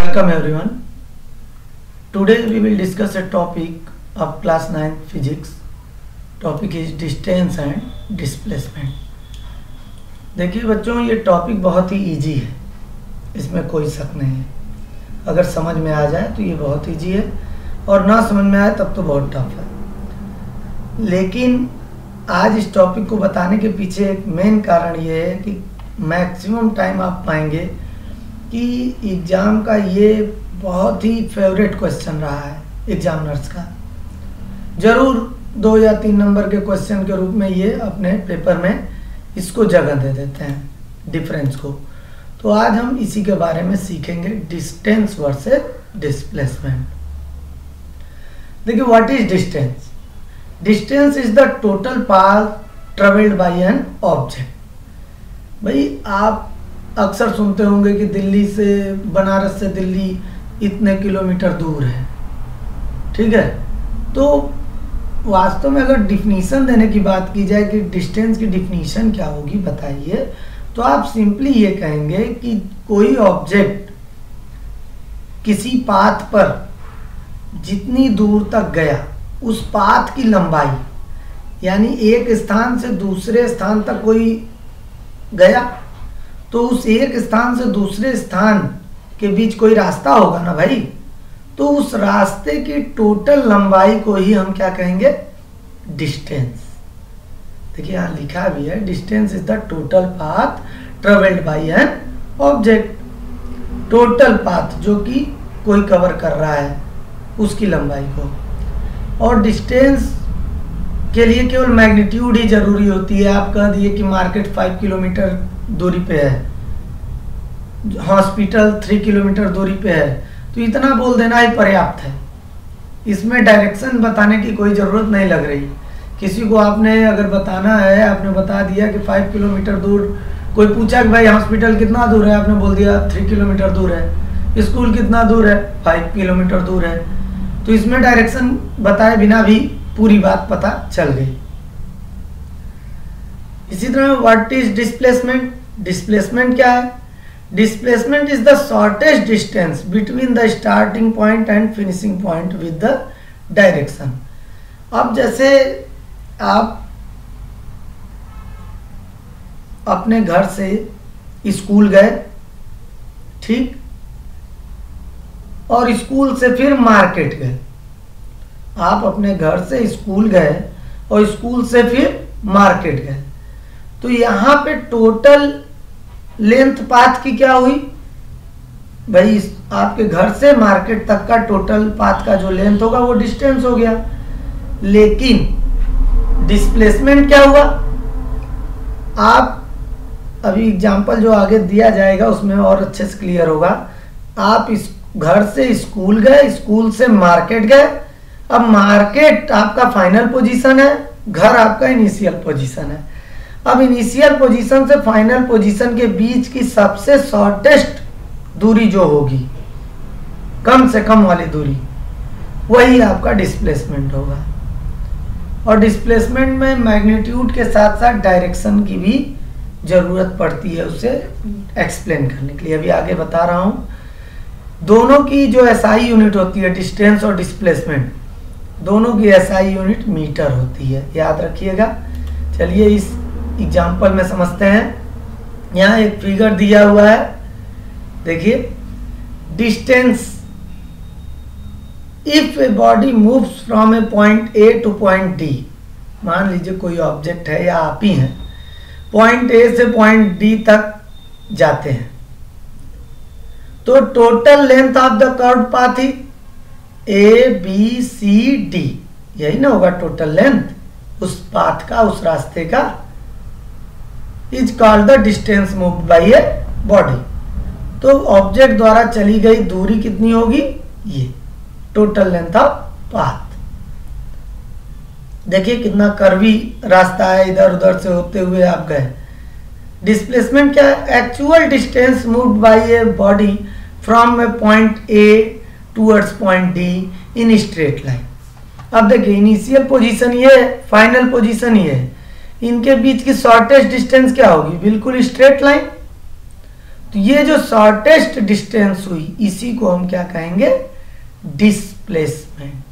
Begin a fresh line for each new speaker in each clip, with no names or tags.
Welcome everyone. Today we will discuss a topic of class 9 physics. Topic is distance and displacement. देखिए बच्चों, ये topic बहुत ही easy है, इसमें कोई शक नहीं है। अगर समझ में आ जाए तो ये बहुत इजी है, और ना समझ में आए तब तो बहुत टफ है। लेकिन आज इस टॉपिक को बताने के पीछे एक मेन कारण ये है कि मैक्सिमम टाइम आप पाएंगे कि एग्ज़ाम का ये बहुत ही फेवरेट क्वेश्चन रहा है एग्जामिनर्स का। ज़रूर 2 या 3 नंबर के क्वेश्चन के रूप में ये अपने पेपर में इसको जगह दे देते हैं, डिफरेंस को। तो आज हम इसी के बारे में सीखेंगे, डिस्टेंस वर्सेस डिस्प्लेसमेंट। देखिए, what is distance? Distance is the total path travelled by an object. भाई, आप अक्सर सुनते होंगे कि दिल्ली से, बनारस से दिल्ली इतने किलोमीटर दूर है, ठीक है। तो वास्तव में अगर डिफिनीशन देने की बात की जाए कि डिस्टेंस की डिफिनीशन क्या होगी बताइए, तो आप सिंपली ये कहेंगे कि कोई ऑब्जेक्ट किसी पाथ पर जितनी दूर तक गया उस पाथ की लंबाई, यानी एक स्थान से दूसरे स्थान तक कोई गया तो उस एक स्थान से दूसरे स्थान के बीच कोई रास्ता होगा ना भाई, तो उस रास्ते की टोटल लंबाई को ही हम क्या कहेंगे? डिस्टेंस। देखिए यहाँ लिखा भी है, distance is the total path travelled by an object. Total path जो कि कोई कवर कर रहा है उसकी लंबाई को। और डिस्टेंस के लिए केवल मैग्नीट्यूड ही जरूरी होती है। आप कह दिए कि मार्केट 5 किलोमीटर दूरी पे है, हॉस्पिटल 3 किलोमीटर दूरी पे है, तो इतना बोल देना ही पर्याप्त है। इसमें डायरेक्शन बताने की कोई ज़रूरत नहीं लग रही। किसी को आपने अगर बताना है, आपने बता दिया कि 5 किलोमीटर दूर, कोई पूछा कि भाई हॉस्पिटल कितना दूर है, आपने बोल दिया 3 किलोमीटर दूर है। स्कूल कितना दूर है? 5 किलोमीटर दूर है। तो इसमें डायरेक्शन बताए बिना भी पूरी बात पता चल गई। इसी तरह व्हाट इज डिस्प्लेसमेंट? डिस्प्लेसमेंट क्या है? Displacement is the shortest distance between the starting point and finishing point with the direction. अब जैसे आप अपने घर से स्कूल गए, ठीक, और स्कूल से फिर मार्केट गए। आप अपने घर से स्कूल गए और स्कूल से फिर मार्केट गए, तो यहाँ पे टोटल लेंथ पाथ की क्या हुई भाई? आपके घर से मार्केट तक का टोटल पाथ का जो लेंथ होगा वो डिस्टेंस हो गया। लेकिन डिस्प्लेसमेंट क्या हुआ? आप अभी एग्जांपल जो आगे दिया जाएगा उसमें और अच्छे से क्लियर होगा। आप इस घर से स्कूल गए, स्कूल से मार्केट गए। अब मार्केट आपका फाइनल पोजीशन है, घर आपका इनिशियल पोजीशन है। अब इनिशियल पोजीशन से फाइनल पोजीशन के बीच की सबसे शॉर्टेस्ट दूरी जो होगी, कम से कम वाली दूरी, वही आपका डिस्प्लेसमेंट होगा। और डिस्प्लेसमेंट में मैग्नीट्यूड के साथ साथ डायरेक्शन की भी जरूरत पड़ती है उसे एक्सप्लेन करने के लिए। अभी आगे बता रहा हूं। दोनों की जो एसआई यूनिट होती है, डिस्टेंस और डिस्प्लेसमेंट, दोनों की एसआई यूनिट मीटर होती है, याद रखिएगा। चलिए इस एग्जाम्पल में समझते हैं। यहाँ एक फिगर दिया हुआ है, देखिए, distance if a body moves from A point A two point D. मान लीजिए कोई ऑब्जेक्ट है या आप ही हैं, पॉइंट ए से पॉइंट डी तक जाते हैं, तो total length of the curve path ही ए बी सी डी, यही ना होगा टोटल लेंथ उस पाथ का, उस रास्ते का। Is called the distance moved by a body. तो ऑब्जेक्ट द्वारा चली गई दूरी कितनी होगी? ये टोटल लेंथ ऑफ पाथ। देखिए कितना कर्वी रास्ता है, इधर उधर से होते हुए आप गए। डिस्प्लेसमेंट क्या है? Actual distance moved by a body from A point A towards point D in straight line. अब देखिए, इनिशियल पोजीशन ये है, फाइनल पोजीशन ये है, इनके बीच की शॉर्टेस्ट डिस्टेंस क्या होगी? बिल्कुल स्ट्रेट लाइन। तो ये जो शॉर्टेस्ट डिस्टेंस हुई इसी को हम क्या कहेंगे, displacement.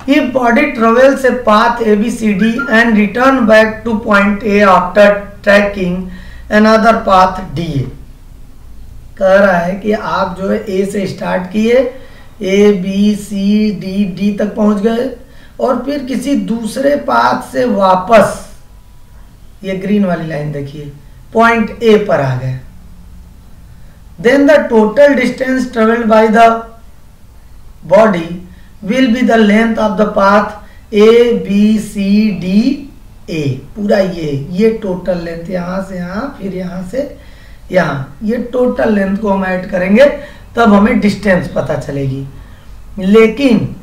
If body travels a path ABCD and return back to point A after tracking another path DA, कह रहा है कि आप जो है A से स्टार्ट किए, A B C D D तक पहुंच गए और फिर किसी दूसरे पाथ से वापस, ये ग्रीन वाली लाइन देखिए, पॉइंट A पर आ गए। Then the total distance traveled by the body will be the length of the path A B C D A, पूरा ये टोटल लेंथ, यहां से यहां फिर यहां से यहां, ये टोटल लेंथ को हम ऐड करेंगे तब हमें डिस्टेंस पता चलेगी। लेकिन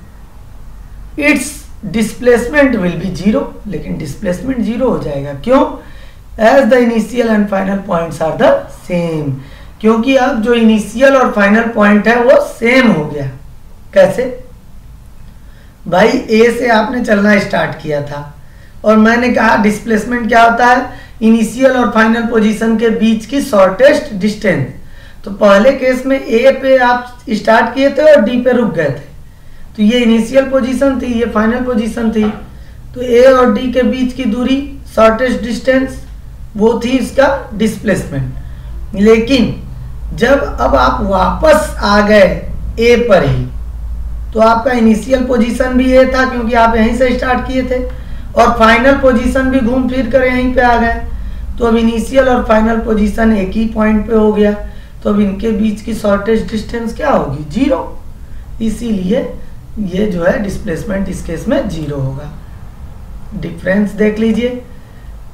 it's displacement will be zero, लेकिन डिस्प्लेसमेंट जीरो हो जाएगा। क्यों? As the initial and final points are the same, क्योंकि अब जो इनिशियल और फाइनल पॉइंट है वो सेम हो गया। कैसे भाई? ए से आपने चलना स्टार्ट किया था और मैंने कहा डिस्प्लेसमेंट क्या होता है, इनिशियल और फाइनल पोजीशन के बीच की शॉर्टेस्ट डिस्टेंस। तो पहले केस में ए पे आप स्टार्ट किए थे और डी पे रुक गए थे, तो ये इनिशियल पोजीशन थी, ये फाइनल पोजीशन थी, तो ए और डी के बीच की दूरी शॉर्टेस्ट डिस्टेंस वो थी इसका डिस्प्लेसमेंट। लेकिन जब अब आप वापस आ गए ए पर ही, तो आपका इनिशियल पोजीशन भी ये था क्योंकि आप यहीं से स्टार्ट किए थे, और फाइनल पोजीशन भी घूम फिर कर यहीं पे आ गए। तो अब इनिशियल और फाइनल पोजीशन एक ही पॉइंट पे हो गया, तो अब इनके बीच की शॉर्टेस्ट डिस्टेंस क्या होगी? जीरो। इसीलिए ये जो है डिस्प्लेसमेंट इस केस में जीरो होगा। डिफरेंस देख लीजिए,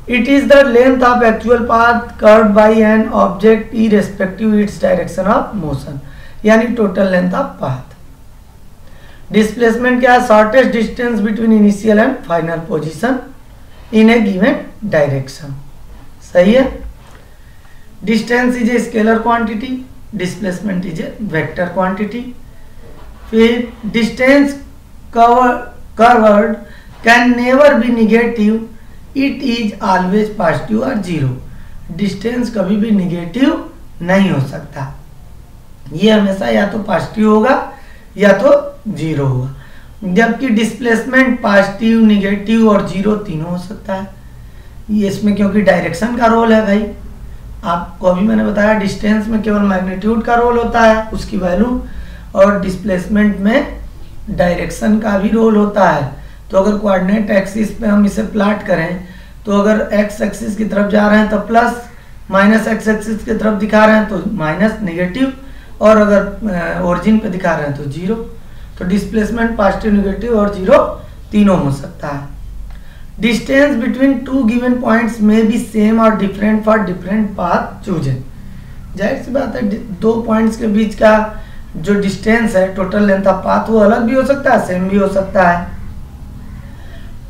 it is the length of actual path curved by an object irrespective its direction of motion, यानी total length of path. Displacement क्या है? Shortest distance between initial and final position in a given direction. सही है। Distance is a scalar quantity, displacement is a vector quantity. फिर distance covered can never be negative, it is always positive और zero. Distance कभी भी negative नहीं हो सकता, ये हमेशा या तो पॉजिटिव होगा या तो जीरो होगा। जबकि डिस्प्लेसमेंट पॉजिटिव, निगेटिव और जीरो तीनों हो सकता है। ये इसमें क्योंकि डायरेक्शन का रोल है भाई, आपको अभी मैंने बताया डिस्टेंस में केवल मैग्नीट्यूड का रोल होता है, उसकी वैल्यू, और डिस्प्लेसमेंट में डायरेक्शन का भी रोल होता है। तो अगर कोऑर्डिनेट एक्सिस पे हम इसे प्लॉट करें, तो अगर एक्स एक्सिस की तरफ जा रहे हैं तो प्लस, माइनस एक्स एक्सिस की तरफ दिखा रहे हैं तो माइनस नेगेटिव, और अगर ओरिजिन पे दिखा रहे हैं तो जीरो। तो डिस्प्लेसमेंट पॉजिटिव, नेगेटिव और जीरो तीनों हो सकता है। Distance between two given points में बी सेम और different for different path chosen. जाहिर सी बात है, दो पॉइंट्स के बीच का जो डिस्टेंस है, टोटल लेंथ ऑफ पाथ, वो अलग भी हो सकता है, सेम भी हो सकता है।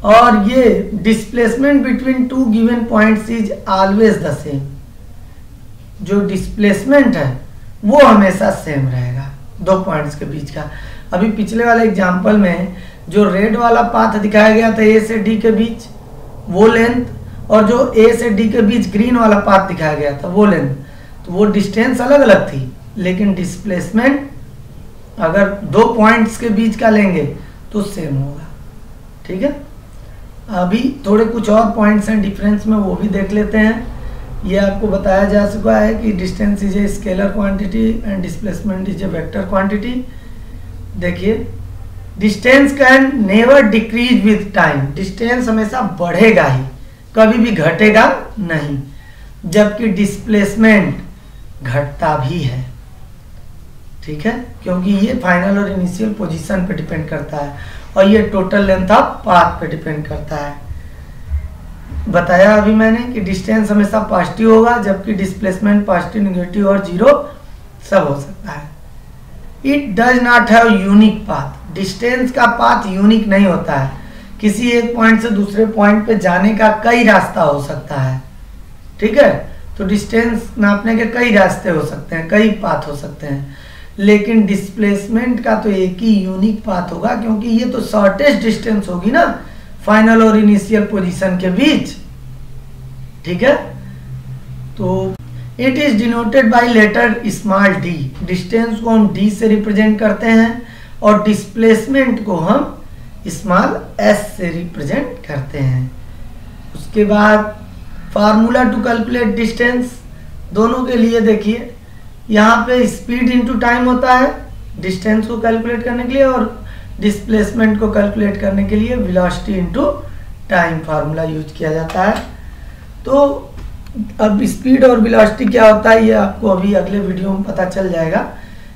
और ये displacement between two given points is always the same. जो डिस्प्लेसमेंट है वो हमेशा सेम रहेगा दो पॉइंट्स के बीच का। अभी पिछले वाले एग्जांपल में जो रेड वाला पाथ दिखाया गया था ए से डी के बीच, वो लेंथ, और जो ए से डी के बीच ग्रीन वाला पाथ दिखाया गया था वो लेंथ, तो वो डिस्टेंस अलग अलग थी, लेकिन डिस्प्लेसमेंट अगर दो पॉइंट्स के बीच का लेंगे तो सेम होगा। ठीक है। अभी थोड़े कुछ और पॉइंट्स हैं डिफरेंस में, वो भी देख लेते हैं। ये आपको बताया जा चुका है कि distance is a scalar quantity and displacement is a vector quantity. देखिए, distance can never decrease with time, distance हमेशा बढ़ेगा ही, कभी भी घटेगा नहीं, जबकि डिस्प्लेसमेंट घटता भी है। ठीक है, क्योंकि ये फाइनल और इनिशियल पोजीशन पे डिपेंड करता है, और ये टोटल लेंथ ऑफ पाथ पे डिपेंड करता है। बताया अभी मैंने कि डिस्टेंस हमेशा पॉजिटिव होगा, जबकि डिस्प्लेसमेंट पॉजिटिव, नेगेटिव और जीरो सब हो सकता है। It does not have unique path, distance का पाथ यूनिक नहीं होता है। किसी एक पॉइंट से दूसरे पॉइंट पे जाने का कई रास्ता हो सकता है। ठीक है, तो डिस्टेंस नापने के कई रास्ते हो सकते हैं, कई पाथ हो सकते हैं, लेकिन डिस्प्लेसमेंट का तो एक ही यूनिक पाथ होगा, क्योंकि ये तो शॉर्टेस्ट डिस्टेंस होगी ना फाइनल और इनिशियल पोजीशन के बीच। ठीक है, तो it is denoted by letter small d, distance को हम डी से रिप्रेजेंट करते हैं और डिस्प्लेसमेंट को हम स्मॉल एस से रिप्रेजेंट करते हैं। उसके बाद फार्मूला टू कैलकुलेट डिस्टेंस, दोनों के लिए देखिए यहाँ पे स्पीड इनटू टाइम होता है डिस्टेंस को कैलकुलेट करने के लिए, और डिस्प्लेसमेंट को कैलकुलेट करने के लिए velocity into time formula use किया जाता है। तो अब स्पीड और वेलोसिटी क्या होता है ये आपको अभी अगले वीडियो में पता चल जाएगा।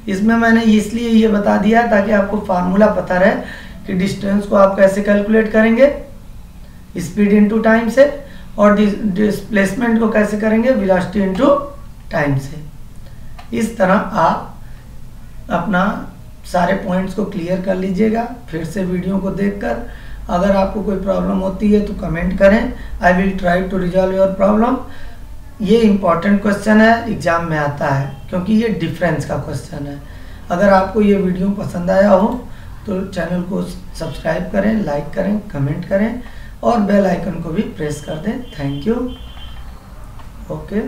इसमें मैंने इसलिए ये बता दिया ताकि आपको फार्मूला पता रहे कि डिस्टेंस को आप कैसे कैलकुलेट करेंगे स्पीड इनटू टाइम से, और डिस्प्लेसमेंट को कैसे करेंगे वेलोसिटी इनटू टाइम से। इस तरह आप अपना सारे पॉइंट्स को क्लियर कर लीजिएगा। फिर से वीडियो को देखकर अगर आपको कोई प्रॉब्लम होती है तो कमेंट करें, I will try to resolve your problem. ये इम्पॉर्टेंट क्वेश्चन है, एग्जाम में आता है क्योंकि ये डिफरेंस का क्वेश्चन है। अगर आपको ये वीडियो पसंद आया हो तो चैनल को सब्सक्राइब करें, लाइक करें, कमेंट करें और बेल आइकन को भी प्रेस कर दें। Thank you. ओके।